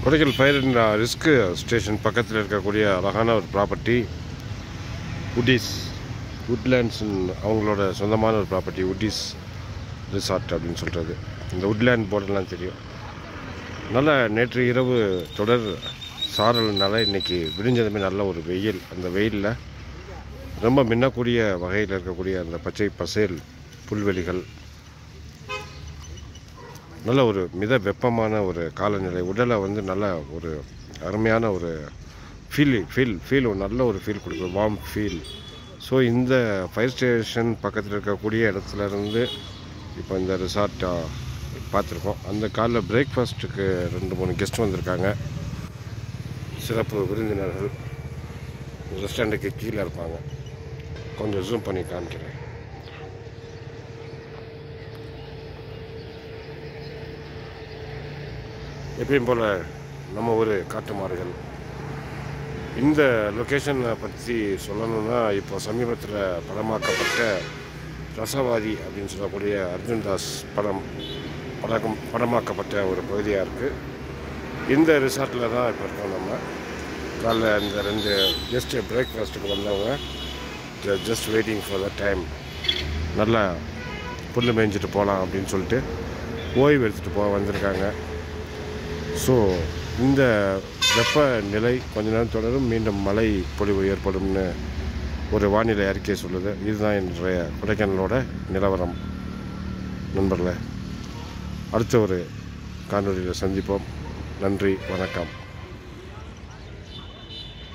Kodaikanal fire and risk station பக்கத்தில் இருக்கக்கூடிய அழகான ஒரு ப்ராப்பர்ட்டி உட்லேண்ட்ஸ் அவங்களோட சொந்தமான ஒரு ப்ராப்பர்ட்டி உட்டீஸ் ரிசார்ட் அப்படின்னு சொல்கிறது. இந்த உட்லேண்ட் போர்டெல்லாம் தெரியும். நல்ல நேற்று இரவு தொடர் சாரல்னால இன்றைக்கி விடிஞ்சதுமே நல்ல ஒரு வெயில். அந்த வெயிலில் ரொம்ப மின்னக்கூடிய வகையில் இருக்கக்கூடிய அந்த பச்சை பசேல் புல்வெளிகள், நல்ல ஒரு மித வெப்பமான ஒரு காலநிலை, உடலை வந்து நல்ல ஒரு அருமையான ஒரு ஃபீல் நல்ல ஒரு ஃபீல் கொடுக்குது, வார்ம் ஃபீல். ஸோ இந்த ஃபயர் ஸ்டேஷன் பக்கத்தில் இருக்கக்கூடிய இடத்துலேருந்து இப்போ இந்த ரிசார்ட்டை பார்த்துருக்கோம். அந்த காலைல பிரேக்ஃபாஸ்ட்டுக்கு 2-3 கெஸ்ட் வந்திருக்காங்க, சிறப்பு விருந்தினர்கள். ரெஸ்டாரண்ட்டுக்கு கீழே இருப்பாங்க. கொஞ்சம் ஜூம் பண்ணி காமிக்கிறேன். எப்பயும் போல் நம்ம ஊர் காட்டு மாடுகள். இந்த லொக்கேஷனை பற்றி சொல்லணுன்னா, இப்போ சமீபத்தில் படமாக்கப்பட்ட ரசவாதி அப்படின்னு சொல்லக்கூடிய அர்ஜுன்தாஸ் படமாக்கப்பட்ட ஒரு பகுதியாக இருக்குது. இந்த ரிசார்ட்டில் தான் இப்போ இருக்கோம். நம்ம காலைல இந்த 2 கெஸ்ட்டு பிரேக்ஃபாஸ்ட்டுக்கு வந்தவங்க just waiting for the time. நல்லா புல் மேய்ஞ்சிட்டு போகலாம் அப்படின்னு சொல்லிட்டு ஓய்வு எடுத்துகிட்டு வந்திருக்காங்க. ஸோ இந்த வெப்பநிலை கொஞ்ச நேரம் தொடரும், மீண்டும் மழை பொழிவு ஏற்படும்னு ஒரு வானிலை அறிக்கை சொல்லுது. இதுதான் இன்றைய கொடைக்கானலோட நிலவரம். நண்பர்களே, அடுத்த ஒரு காணொலியில் சந்திப்போம். நன்றி, வணக்கம்.